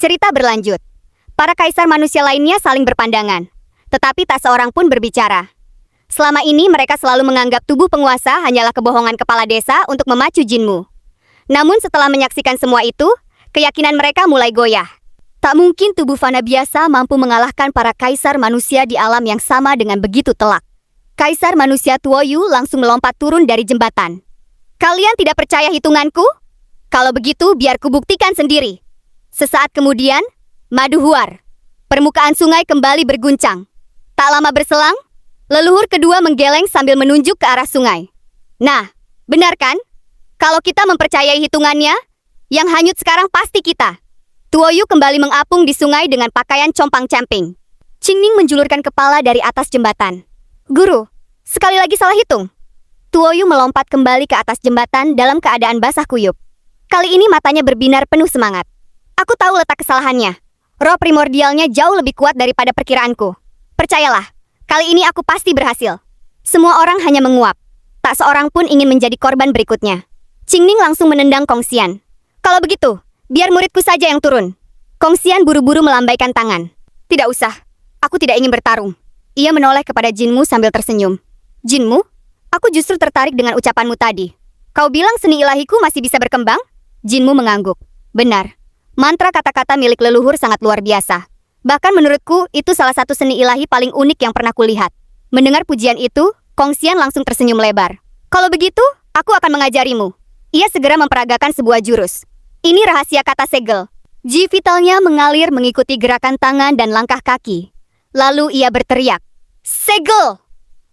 Cerita berlanjut. Para kaisar manusia lainnya saling berpandangan, tetapi tak seorang pun berbicara. Selama ini mereka selalu menganggap tubuh penguasa hanyalah kebohongan kepala desa untuk memacu Jinmu. Namun setelah menyaksikan semua itu, keyakinan mereka mulai goyah. Tak mungkin tubuh fana biasa mampu mengalahkan para kaisar manusia di alam yang sama dengan begitu telak. Kaisar manusia Tuoyu langsung melompat turun dari jembatan. Kalian tidak percaya hitunganku? Kalau begitu biar kubuktikan sendiri. Sesaat kemudian, madu huar. Permukaan sungai kembali berguncang. Tak lama berselang, leluhur kedua menggeleng sambil menunjuk ke arah sungai. Nah, benar kan? Kalau kita mempercayai hitungannya, yang hanyut sekarang pasti kita. Tuoyu kembali mengapung di sungai dengan pakaian compang-camping. Qingning menjulurkan kepala dari atas jembatan. Guru, sekali lagi salah hitung. Tuoyu melompat kembali ke atas jembatan dalam keadaan basah kuyup. Kali ini matanya berbinar penuh semangat. Aku tahu letak kesalahannya. Roh primordialnya jauh lebih kuat daripada perkiraanku. Percayalah, kali ini aku pasti berhasil. Semua orang hanya menguap. Tak seorang pun ingin menjadi korban berikutnya. Qingning langsung menendang Kong Xian. Kalau begitu, biar muridku saja yang turun. Kong Xian buru-buru melambaikan tangan. Tidak usah, aku tidak ingin bertarung. Ia menoleh kepada Jinmu sambil tersenyum. Jinmu, aku justru tertarik dengan ucapanmu tadi. Kau bilang seni ilahiku masih bisa berkembang? Jinmu mengangguk. Benar. Mantra kata-kata milik leluhur sangat luar biasa. Bahkan menurutku, itu salah satu seni ilahi paling unik yang pernah kulihat. Mendengar pujian itu, Kong Xian langsung tersenyum lebar. Kalau begitu, aku akan mengajarimu. Ia segera memperagakan sebuah jurus. Ini rahasia kata segel. Ji vitalnya mengalir mengikuti gerakan tangan dan langkah kaki. Lalu ia berteriak, "Segel!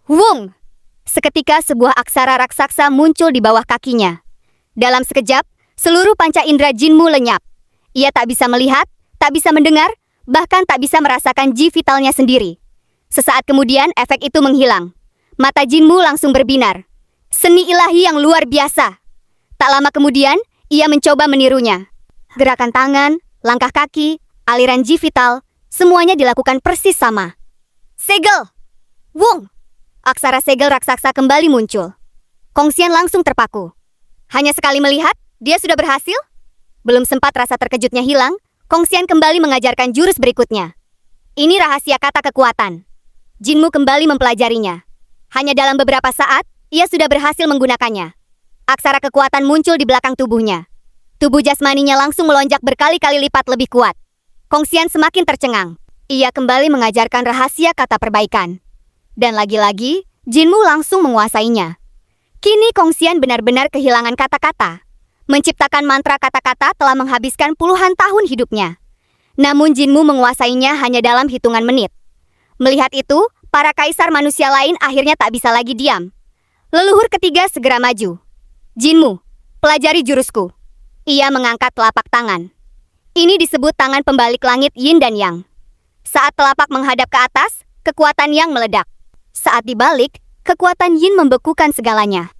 Wung!" Seketika sebuah aksara raksasa muncul di bawah kakinya. Dalam sekejap, seluruh panca indera Jinmu lenyap. Ia tak bisa melihat, tak bisa mendengar, bahkan tak bisa merasakan ji vitalnya sendiri. Sesaat kemudian efek itu menghilang. Mata Jinmu langsung berbinar. Seni ilahi yang luar biasa. Tak lama kemudian, ia mencoba menirunya. Gerakan tangan, langkah kaki, aliran ji vital, semuanya dilakukan persis sama. Segel! Wung! Aksara segel raksasa kembali muncul. Kong Xian langsung terpaku. Hanya sekali melihat, dia sudah berhasil? Belum sempat rasa terkejutnya hilang, Kong Xian kembali mengajarkan jurus berikutnya. Ini rahasia kata kekuatan. Jinmu kembali mempelajarinya. Hanya dalam beberapa saat, ia sudah berhasil menggunakannya. Aksara kekuatan muncul di belakang tubuhnya. Tubuh jasmaninya langsung melonjak berkali-kali lipat lebih kuat. Kong Xian semakin tercengang. Ia kembali mengajarkan rahasia kata perbaikan. Dan lagi-lagi, Jinmu langsung menguasainya. Kini Kong Xian benar-benar kehilangan kata-kata. Menciptakan mantra kata-kata telah menghabiskan puluhan tahun hidupnya. Namun Jinmu menguasainya hanya dalam hitungan menit. Melihat itu, para kaisar manusia lain akhirnya tak bisa lagi diam. Leluhur ketiga segera maju. Jinmu, pelajari jurusku. Ia mengangkat telapak tangan. Ini disebut tangan pembalik langit yin dan yang. Saat telapak menghadap ke atas, kekuatan yang meledak. Saat dibalik, kekuatan yin membekukan segalanya.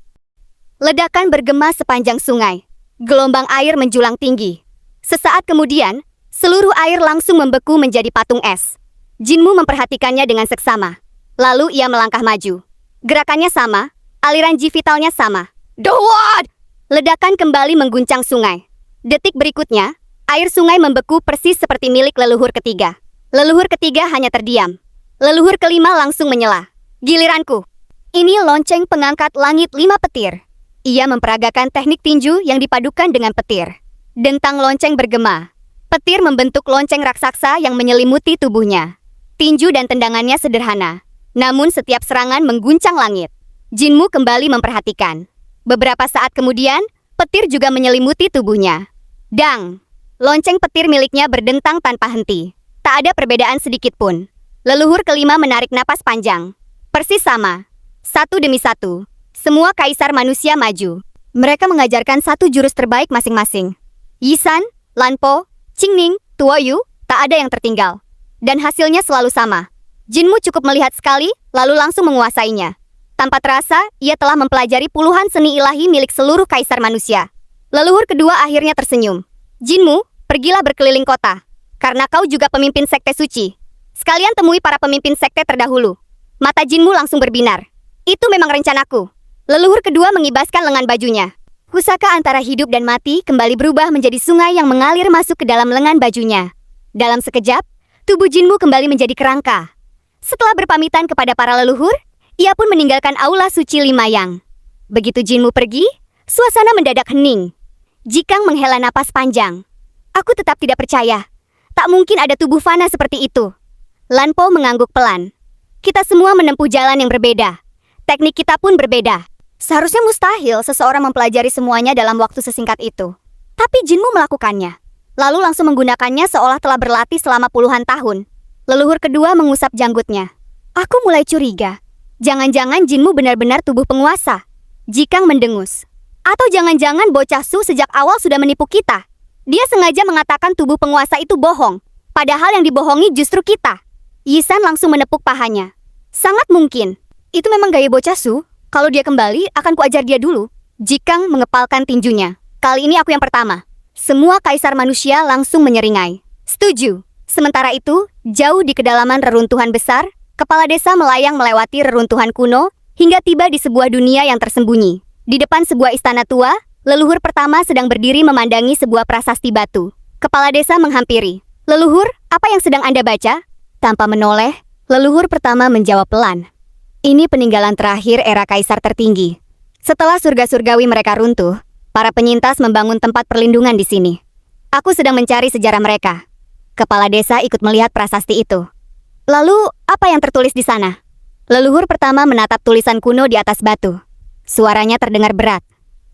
Ledakan bergema sepanjang sungai. Gelombang air menjulang tinggi. Sesaat kemudian, seluruh air langsung membeku menjadi patung es. Jinmu memperhatikannya dengan seksama. Lalu ia melangkah maju. Gerakannya sama, aliran ji vitalnya sama. Dawad! Ledakan kembali mengguncang sungai. Detik berikutnya, air sungai membeku persis seperti milik leluhur ketiga. Leluhur ketiga hanya terdiam. Leluhur kelima langsung menyela. Giliranku. Ini lonceng pengangkat langit 5 petir. Ia memperagakan teknik tinju yang dipadukan dengan petir. Dentang lonceng bergema. Petir membentuk lonceng raksasa yang menyelimuti tubuhnya. Tinju dan tendangannya sederhana. Namun setiap serangan mengguncang langit. Jinmu kembali memperhatikan. Beberapa saat kemudian, petir juga menyelimuti tubuhnya. Dang! Lonceng petir miliknya berdentang tanpa henti. Tak ada perbedaan sedikit pun. Leluhur kelima menarik napas panjang. Persis sama. Satu demi satu. Semua kaisar manusia maju. Mereka mengajarkan satu jurus terbaik masing-masing. Yisan, Lanpo, Qingning, Tuoyu, tak ada yang tertinggal. Dan hasilnya selalu sama. Jinmu cukup melihat sekali, lalu langsung menguasainya. Tanpa terasa, ia telah mempelajari puluhan seni ilahi milik seluruh kaisar manusia. Leluhur kedua akhirnya tersenyum. Jinmu, pergilah berkeliling kota. Karena kau juga pemimpin sekte suci. Sekalian temui para pemimpin sekte terdahulu. Mata Jinmu langsung berbinar. Itu memang rencanaku. Leluhur kedua mengibaskan lengan bajunya. Pusaka antara hidup dan mati kembali berubah menjadi sungai yang mengalir masuk ke dalam lengan bajunya. Dalam sekejap, tubuh Jinmu kembali menjadi kerangka. Setelah berpamitan kepada para leluhur, ia pun meninggalkan aula suci Limayang. Begitu Jinmu pergi, suasana mendadak hening. Jikang menghela napas panjang. Aku tetap tidak percaya. Tak mungkin ada tubuh fana seperti itu. Lan Po mengangguk pelan. Kita semua menempuh jalan yang berbeda. Teknik kita pun berbeda. Seharusnya mustahil seseorang mempelajari semuanya dalam waktu sesingkat itu. Tapi Jinmu melakukannya. Lalu langsung menggunakannya seolah telah berlatih selama puluhan tahun. Leluhur kedua mengusap janggutnya. Aku mulai curiga. Jangan-jangan Jinmu benar-benar tubuh penguasa. Jikang mendengus. Atau jangan-jangan bocah Su sejak awal sudah menipu kita. Dia sengaja mengatakan tubuh penguasa itu bohong. Padahal yang dibohongi justru kita. Yisan langsung menepuk pahanya. Sangat mungkin. Itu memang gaya bocah Su. Kalau dia kembali, akan kuajar dia dulu. Jikang mengepalkan tinjunya. Kali ini aku yang pertama. Semua kaisar manusia langsung menyeringai. Setuju. Sementara itu, jauh di kedalaman reruntuhan besar, kepala desa melayang melewati reruntuhan kuno, hingga tiba di sebuah dunia yang tersembunyi. Di depan sebuah istana tua, leluhur pertama sedang berdiri memandangi sebuah prasasti batu. Kepala desa menghampiri. Leluhur, apa yang sedang Anda baca? Tanpa menoleh, leluhur pertama menjawab pelan. Ini peninggalan terakhir era kaisar tertinggi. Setelah surga-surgawi mereka runtuh, para penyintas membangun tempat perlindungan di sini. Aku sedang mencari sejarah mereka. Kepala desa ikut melihat prasasti itu. Lalu, apa yang tertulis di sana? Leluhur pertama menatap tulisan kuno di atas batu. Suaranya terdengar berat.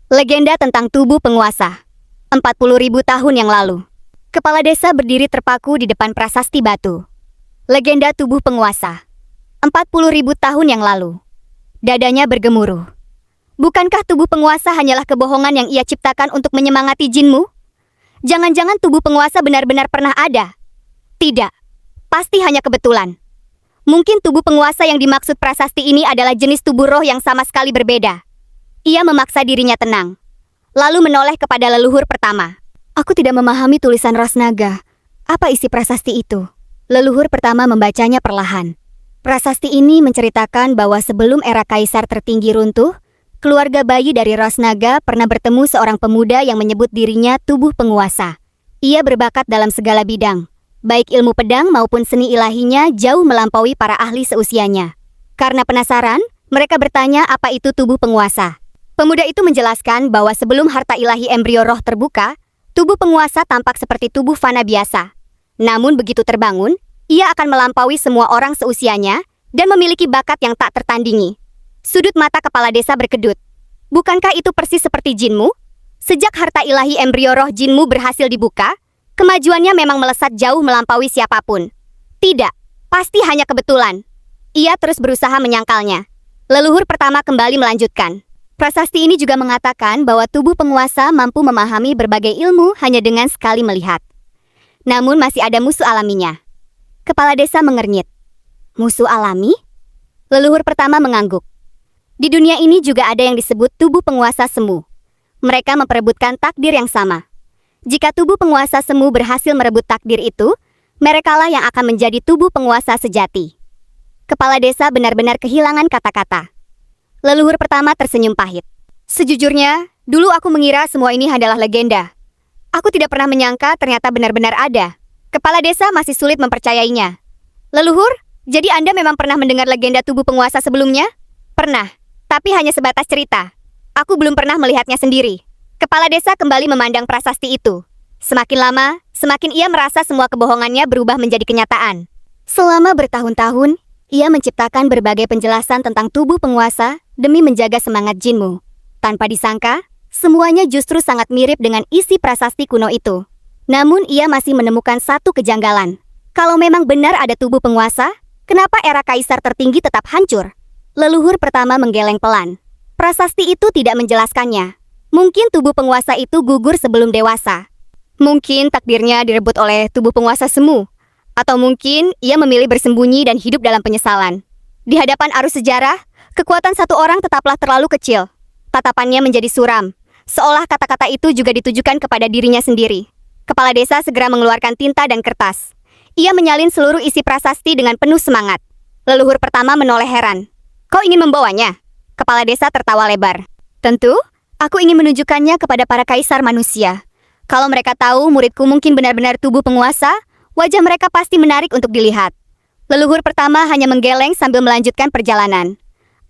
Legenda tentang tubuh penguasa. 40.000 tahun yang lalu. Kepala desa berdiri terpaku di depan prasasti batu. Legenda tubuh penguasa. 40.000 tahun yang lalu. Dadanya bergemuruh. Bukankah tubuh penguasa hanyalah kebohongan yang ia ciptakan untuk menyemangati Jinmu? Jangan-jangan tubuh penguasa benar-benar pernah ada? Tidak. Pasti hanya kebetulan. Mungkin tubuh penguasa yang dimaksud prasasti ini adalah jenis tubuh roh yang sama sekali berbeda. Ia memaksa dirinya tenang. Lalu menoleh kepada leluhur pertama. Aku tidak memahami tulisan ras naga. Apa isi prasasti itu? Leluhur pertama membacanya perlahan. Prasasti ini menceritakan bahwa sebelum era kaisar tertinggi runtuh, keluarga bayi dari ras naga pernah bertemu seorang pemuda yang menyebut dirinya tubuh penguasa. Ia berbakat dalam segala bidang. Baik ilmu pedang maupun seni ilahinya jauh melampaui para ahli seusianya. Karena penasaran, mereka bertanya apa itu tubuh penguasa. Pemuda itu menjelaskan bahwa sebelum harta ilahi embrio roh terbuka, tubuh penguasa tampak seperti tubuh fana biasa. Namun begitu terbangun, ia akan melampaui semua orang seusianya dan memiliki bakat yang tak tertandingi. Sudut mata kepala desa berkedut. Bukankah itu persis seperti Jinmu? Sejak harta ilahi embrio roh Jinmu berhasil dibuka, kemajuannya memang melesat jauh melampaui siapapun. Tidak, pasti hanya kebetulan. Ia terus berusaha menyangkalnya. Leluhur pertama kembali melanjutkan. Prasasti ini juga mengatakan bahwa tubuh penguasa mampu memahami berbagai ilmu hanya dengan sekali melihat. Namun masih ada musuh alaminya. Kepala desa mengernyit. Musuh alami? Leluhur pertama mengangguk. Di dunia ini juga ada yang disebut tubuh penguasa semu. Mereka memperebutkan takdir yang sama. Jika tubuh penguasa semu berhasil merebut takdir itu, merekalah yang akan menjadi tubuh penguasa sejati. Kepala desa benar-benar kehilangan kata-kata. Leluhur pertama tersenyum pahit. Sejujurnya, dulu aku mengira semua ini adalah legenda. Aku tidak pernah menyangka ternyata benar-benar ada. Kepala desa masih sulit mempercayainya. Leluhur, jadi Anda memang pernah mendengar legenda tubuh penguasa sebelumnya? Pernah, tapi hanya sebatas cerita. Aku belum pernah melihatnya sendiri. Kepala desa kembali memandang prasasti itu. Semakin lama, semakin ia merasa semua kebohongannya berubah menjadi kenyataan. Selama bertahun-tahun, ia menciptakan berbagai penjelasan tentang tubuh penguasa demi menjaga semangat Jinmu. Tanpa disangka, semuanya justru sangat mirip dengan isi prasasti kuno itu. Namun ia masih menemukan satu kejanggalan. Kalau memang benar ada tubuh penguasa, kenapa era kaisar tertinggi tetap hancur? Leluhur pertama menggeleng pelan. Prasasti itu tidak menjelaskannya. Mungkin tubuh penguasa itu gugur sebelum dewasa. Mungkin takdirnya direbut oleh tubuh penguasa semu. Atau mungkin ia memilih bersembunyi dan hidup dalam penyesalan. Di hadapan arus sejarah, kekuatan satu orang tetaplah terlalu kecil. Tatapannya menjadi suram, seolah kata-kata itu juga ditujukan kepada dirinya sendiri. Kepala desa segera mengeluarkan tinta dan kertas. Ia menyalin seluruh isi prasasti dengan penuh semangat. Leluhur pertama menoleh heran. Kau ingin membawanya? Kepala desa tertawa lebar. Tentu, aku ingin menunjukkannya kepada para kaisar manusia. Kalau mereka tahu muridku mungkin benar-benar tubuh penguasa, Wajah mereka pasti menarik untuk dilihat. Leluhur pertama hanya menggeleng sambil melanjutkan perjalanan.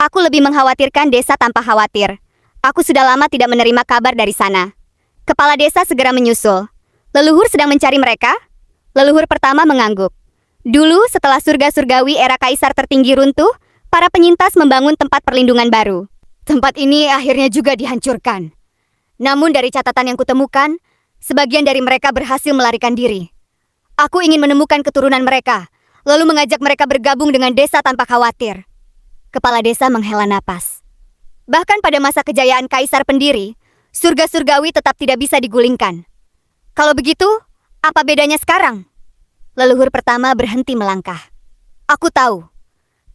Aku lebih mengkhawatirkan desa tanpa khawatir. Aku sudah lama tidak menerima kabar dari sana. Kepala desa segera menyusul. Leluhur sedang mencari mereka? Leluhur pertama mengangguk. Dulu, setelah surga surgawi era kaisar tertinggi runtuh, para penyintas membangun tempat perlindungan baru. Tempat ini akhirnya juga dihancurkan. Namun dari catatan yang kutemukan, sebagian dari mereka berhasil melarikan diri. Aku ingin menemukan keturunan mereka, lalu mengajak mereka bergabung dengan desa tanpa khawatir. Kepala desa menghela napas. Bahkan pada masa kejayaan kaisar pendiri, surga surgawi tetap tidak bisa digulingkan. Kalau begitu, apa bedanya sekarang? Leluhur pertama berhenti melangkah. Aku tahu.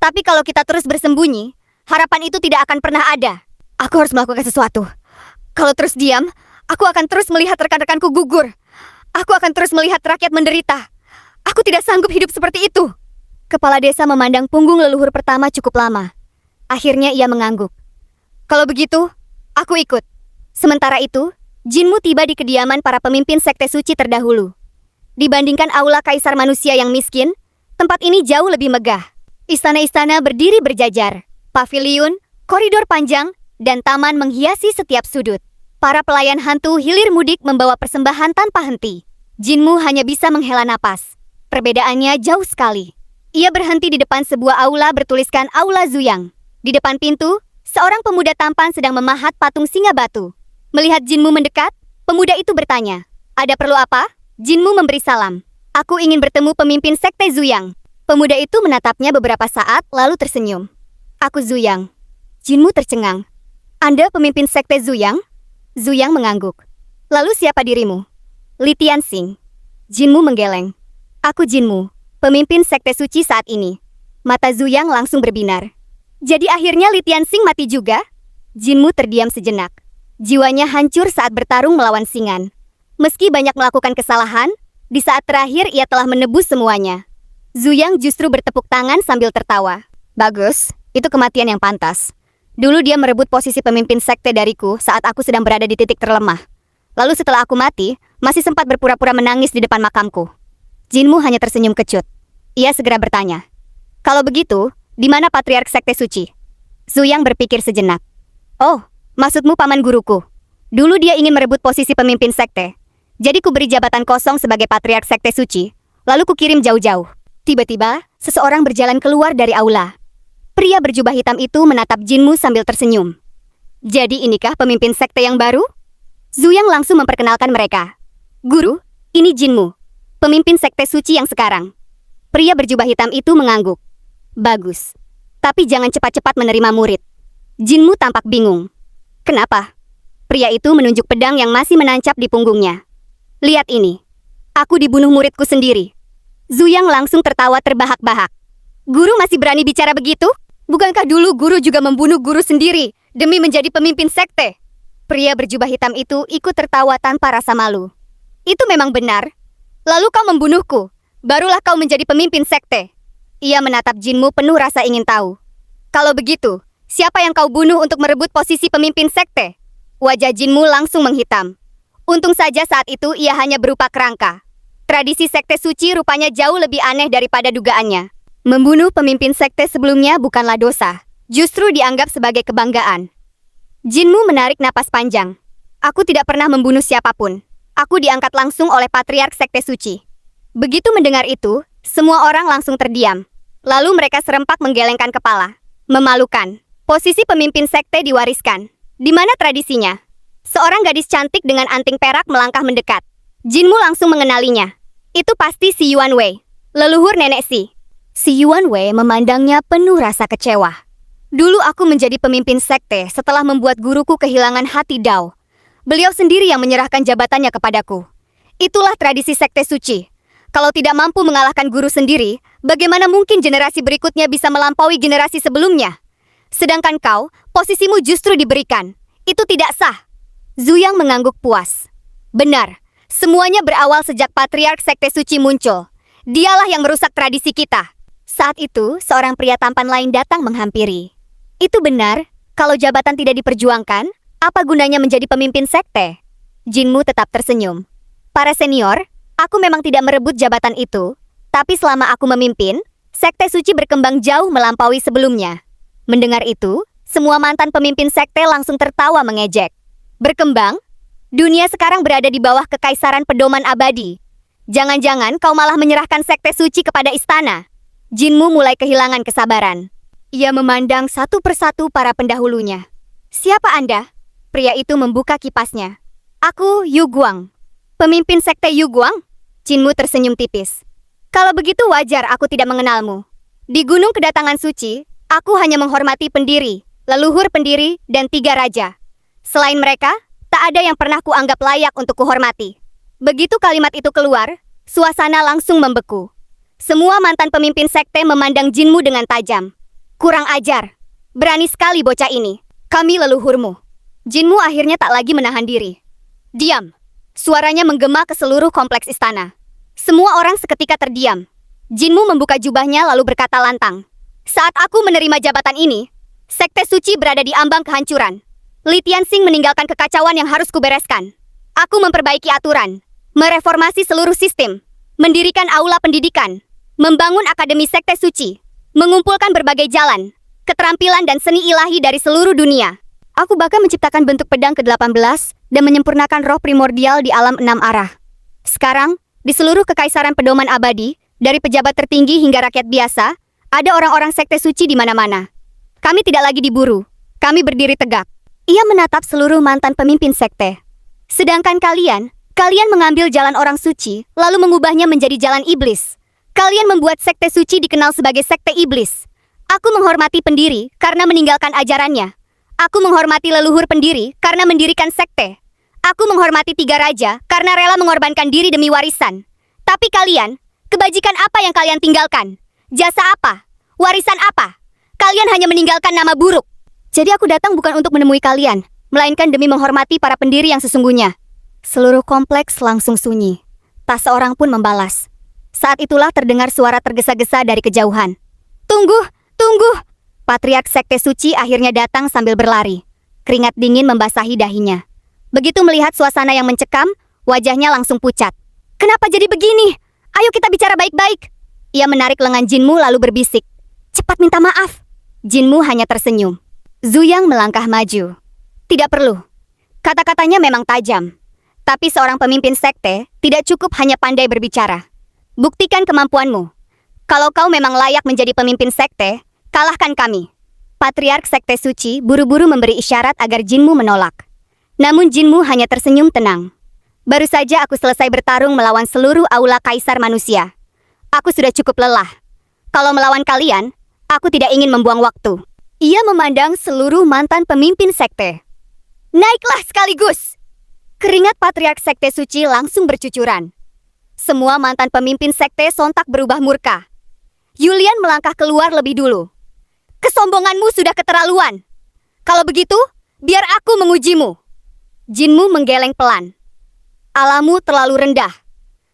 Tapi kalau kita terus bersembunyi, harapan itu tidak akan pernah ada. Aku harus melakukan sesuatu. Kalau terus diam, aku akan terus melihat rekan-rekanku gugur. Aku akan terus melihat rakyat menderita. Aku tidak sanggup hidup seperti itu. Kepala desa memandang punggung leluhur pertama cukup lama. Akhirnya ia mengangguk. Kalau begitu, aku ikut. Sementara itu, Jinmu tiba di kediaman para pemimpin sekte suci terdahulu. Dibandingkan aula kaisar manusia yang miskin, tempat ini jauh lebih megah. Istana-istana berdiri berjajar. Paviliun, koridor panjang, dan taman menghiasi setiap sudut. Para pelayan hantu hilir mudik membawa persembahan tanpa henti. Jinmu hanya bisa menghela napas. Perbedaannya jauh sekali. Ia berhenti di depan sebuah aula bertuliskan Aula Zuyang. Di depan pintu, seorang pemuda tampan sedang memahat patung singa batu. Melihat Jinmu mendekat, pemuda itu bertanya, "Ada perlu apa?" Jinmu memberi salam. "Aku ingin bertemu pemimpin sekte Zuyang." Pemuda itu menatapnya beberapa saat lalu tersenyum. "Aku Zuyang." Jinmu tercengang. "Anda pemimpin sekte Zuyang?" Zuyang mengangguk. "Lalu siapa dirimu?" "Li Tianxing." Jinmu menggeleng. "Aku Jinmu, pemimpin sekte suci saat ini." Mata Zuyang langsung berbinar. "Jadi akhirnya Li Tianxing mati juga?" Jinmu terdiam sejenak. Jiwanya hancur saat bertarung melawan Singan. Meski banyak melakukan kesalahan, di saat terakhir ia telah menebus semuanya. Zuyang justru bertepuk tangan sambil tertawa. "Bagus, itu kematian yang pantas. Dulu dia merebut posisi pemimpin sekte dariku saat aku sedang berada di titik terlemah. Lalu setelah aku mati, masih sempat berpura-pura menangis di depan makamku." Jinmu hanya tersenyum kecut. Ia segera bertanya, "Kalau begitu, di mana patriark sekte suci?" Zuyang berpikir sejenak. "Oh, maksudmu paman guruku. Dulu dia ingin merebut posisi pemimpin sekte. Jadi ku beri jabatan kosong sebagai patriark sekte suci, lalu ku kirim jauh-jauh." Tiba-tiba, seseorang berjalan keluar dari aula. Pria berjubah hitam itu menatap Jinmu sambil tersenyum. "Jadi inikah pemimpin sekte yang baru?" Zuyang langsung memperkenalkan mereka. "Guru, ini Jinmu, pemimpin sekte suci yang sekarang." Pria berjubah hitam itu mengangguk. "Bagus. Tapi jangan cepat-cepat menerima murid." Jinmu tampak bingung. "Kenapa?" Pria itu menunjuk pedang yang masih menancap di punggungnya. "Lihat ini. Aku dibunuh muridku sendiri." Zuyang langsung tertawa terbahak-bahak. "Guru masih berani bicara begitu? Bukankah dulu guru juga membunuh guru sendiri demi menjadi pemimpin sekte?" Pria berjubah hitam itu ikut tertawa tanpa rasa malu. "Itu memang benar. Lalu kau membunuhku, barulah kau menjadi pemimpin sekte." Ia menatap Jinmu penuh rasa ingin tahu. "Kalau begitu, siapa yang kau bunuh untuk merebut posisi pemimpin sekte?" Wajah Jinmu langsung menghitam. Untung saja saat itu ia hanya berupa kerangka. Tradisi sekte suci rupanya jauh lebih aneh daripada dugaannya. Membunuh pemimpin sekte sebelumnya bukanlah dosa, justru dianggap sebagai kebanggaan. Jinmu menarik napas panjang. "Aku tidak pernah membunuh siapapun. Aku diangkat langsung oleh patriark sekte suci." Begitu mendengar itu, semua orang langsung terdiam. Lalu mereka serempak menggelengkan kepala. Memalukan. Posisi pemimpin sekte diwariskan. Di mana tradisinya? Seorang gadis cantik dengan anting perak melangkah mendekat. Jinmu langsung mengenalinya. Itu pasti si Yuan Wei, leluhur nenek Si. Si Yuan Wei memandangnya penuh rasa kecewa. "Dulu aku menjadi pemimpin sekte setelah membuat guruku kehilangan hati Dao. Beliau sendiri yang menyerahkan jabatannya kepadaku. Itulah tradisi sekte suci. Kalau tidak mampu mengalahkan guru sendiri, bagaimana mungkin generasi berikutnya bisa melampaui generasi sebelumnya? Sedangkan kau, posisimu justru diberikan. Itu tidak sah." Zuyang mengangguk puas. "Benar, semuanya berawal sejak patriark sekte suci muncul. Dialah yang merusak tradisi kita." Saat itu, seorang pria tampan lain datang menghampiri. "Itu benar, kalau jabatan tidak diperjuangkan, apa gunanya menjadi pemimpin sekte?" Jinmu tetap tersenyum. "Para senior, Aku memang tidak merebut jabatan itu, tapi selama aku memimpin, sekte suci berkembang jauh melampaui sebelumnya. Mendengar itu, semua mantan pemimpin sekte langsung tertawa mengejek. Berkembang? Dunia sekarang berada di bawah kekaisaran pedoman abadi. Jangan-jangan kau malah menyerahkan sekte suci kepada istana. Jinmu mulai kehilangan kesabaran. Ia memandang satu persatu para pendahulunya. Siapa Anda? Pria itu membuka kipasnya. Aku Yu Guang. Pemimpin sekte Yu Guang? Jinmu tersenyum tipis. Kalau begitu wajar aku tidak mengenalmu. Di gunung kedatangan suci, aku hanya menghormati pendiri, leluhur pendiri, dan 3 raja. Selain mereka, tak ada yang pernah kuanggap layak untuk kuhormati. Begitu kalimat itu keluar, suasana langsung membeku. Semua mantan pemimpin sekte memandang Jinmu dengan tajam. Kurang ajar. Berani sekali bocah ini. Kami leluhurmu. Jinmu akhirnya tak lagi menahan diri. Diam. Suaranya menggema ke seluruh kompleks istana. Semua orang seketika terdiam. Jinmu membuka jubahnya lalu berkata lantang. Saat aku menerima jabatan ini, sekte suci berada di ambang kehancuran. Li Tianxing meninggalkan kekacauan yang harus kubereskan. Aku memperbaiki aturan, mereformasi seluruh sistem, mendirikan aula pendidikan, membangun akademi sekte suci, mengumpulkan berbagai jalan, keterampilan dan seni ilahi dari seluruh dunia. Aku bahkan menciptakan bentuk pedang ke-18 dan menyempurnakan roh primordial di alam 6 arah. Sekarang, di seluruh kekaisaran pedoman abadi, dari pejabat tertinggi hingga rakyat biasa, ada orang-orang sekte suci di mana-mana. Kami tidak lagi diburu. Kami berdiri tegak. Ia menatap seluruh mantan pemimpin sekte. Sedangkan kalian mengambil jalan orang suci, lalu mengubahnya menjadi jalan iblis. Kalian membuat sekte suci dikenal sebagai sekte iblis. Aku menghormati pendiri karena meninggalkan ajarannya. Aku menghormati leluhur pendiri karena mendirikan sekte. Aku menghormati 3 raja karena rela mengorbankan diri demi warisan. Tapi kalian, kebajikan apa yang kalian tinggalkan? Jasa apa? Warisan apa? Kalian hanya meninggalkan nama buruk. Jadi aku datang bukan untuk menemui kalian, melainkan demi menghormati para pendiri yang sesungguhnya. Seluruh kompleks langsung sunyi. Tak seorang pun membalas. Saat itulah terdengar suara tergesa-gesa dari kejauhan. Tunggu, tunggu! Patriark sekte suci akhirnya datang sambil berlari. Keringat dingin membasahi dahinya. Begitu melihat suasana yang mencekam, wajahnya langsung pucat. Kenapa jadi begini? Ayo kita bicara baik-baik. Ia menarik lengan Jinmu lalu berbisik. Cepat minta maaf. Jinmu hanya tersenyum. Zuyang melangkah maju. Tidak perlu. Kata-katanya memang tajam. Tapi seorang pemimpin sekte tidak cukup hanya pandai berbicara. Buktikan kemampuanmu. Kalau kau memang layak menjadi pemimpin sekte, kalahkan kami. Patriark sekte suci buru-buru memberi isyarat agar Jinmu menolak. Namun Jinmu hanya tersenyum tenang. Baru saja aku selesai bertarung melawan seluruh aula kaisar manusia. Aku sudah cukup lelah. Kalau melawan kalian, aku tidak ingin membuang waktu. Ia memandang seluruh mantan pemimpin sekte. Naiklah sekaligus! Keringat patriark sekte suci langsung bercucuran. Semua mantan pemimpin sekte sontak berubah murka. Yulian melangkah keluar lebih dulu. Kesombonganmu sudah keterlaluan. Kalau begitu, biar aku mengujimu. Jinmu menggeleng pelan. Alammu terlalu rendah.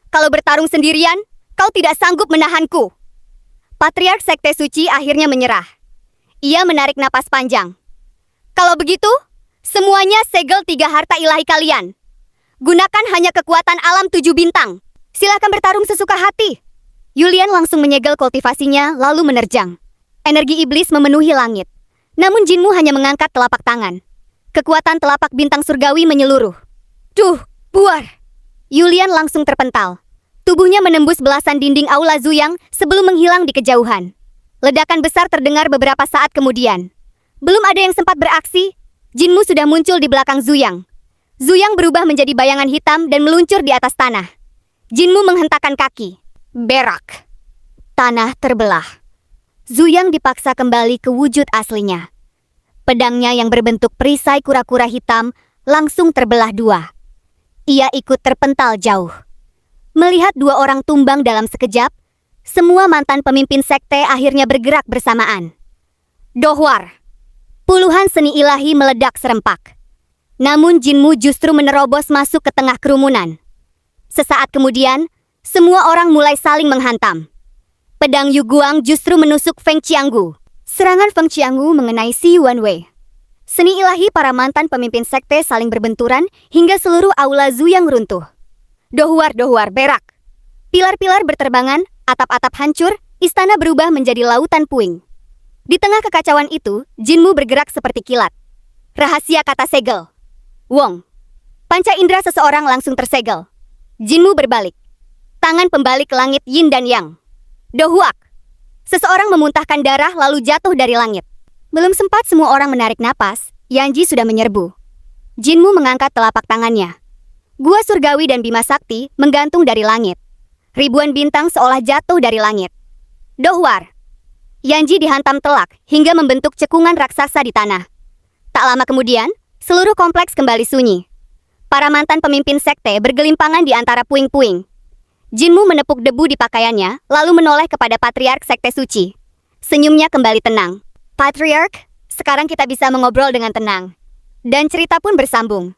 Kalau bertarung sendirian, kau tidak sanggup menahanku. Patriark sekte suci akhirnya menyerah. Ia menarik napas panjang. Kalau begitu, semuanya segel 3 harta ilahi kalian. Gunakan hanya kekuatan alam 7 bintang. Silakan bertarung sesuka hati. Yulian langsung menyegel kultivasinya lalu menerjang. Energi iblis memenuhi langit. Namun Jinmu hanya mengangkat telapak tangan. Kekuatan telapak bintang surgawi menyeluruh. Duh, buar! Yulian langsung terpental. Tubuhnya menembus belasan dinding aula Zuyang sebelum menghilang di kejauhan. Ledakan besar terdengar beberapa saat kemudian. Belum ada yang sempat beraksi, Jinmu sudah muncul di belakang Zuyang. Zuyang berubah menjadi bayangan hitam dan meluncur di atas tanah. Jinmu menghentakkan kaki. Berak. Tanah terbelah. Zuyang dipaksa kembali ke wujud aslinya. Pedangnya yang berbentuk perisai kura-kura hitam langsung terbelah 2. Ia ikut terpental jauh. Melihat 2 orang tumbang dalam sekejap, semua mantan pemimpin sekte akhirnya bergerak bersamaan. Dohwar. Puluhan seni ilahi meledak serempak. Namun Jinmu justru menerobos masuk ke tengah kerumunan. Sesaat kemudian, semua orang mulai saling menghantam. Pedang Yu Guang justru menusuk Feng Qianggu. Serangan Feng Qianggu mengenai Si Yuanwei. Seni ilahi para mantan pemimpin sekte saling berbenturan hingga seluruh aula Zuyang runtuh. Dohwar, berak! Pilar-pilar berterbangan, atap-atap hancur, istana berubah menjadi lautan puing. Di tengah kekacauan itu, Jinmu bergerak seperti kilat. Rahasia kata segel. Wong. Panca indera seseorang langsung tersegel. Jinmu berbalik. Tangan pembalik langit Yin dan Yang. Dohuak. Seseorang memuntahkan darah lalu jatuh dari langit. Belum sempat semua orang menarik napas, Yanji sudah menyerbu. Jinmu mengangkat telapak tangannya. Gua surgawi dan bima sakti menggantung dari langit. Ribuan bintang seolah jatuh dari langit. Dohwar. Yanji dihantam telak hingga membentuk cekungan raksasa di tanah. Tak lama kemudian, seluruh kompleks kembali sunyi. Para mantan pemimpin sekte bergelimpangan di antara puing-puing. Jinmu menepuk debu di pakaiannya, lalu menoleh kepada Patriark Sekte Suci. Senyumnya kembali tenang. Patriark, sekarang kita bisa mengobrol dengan tenang. Dan cerita pun bersambung.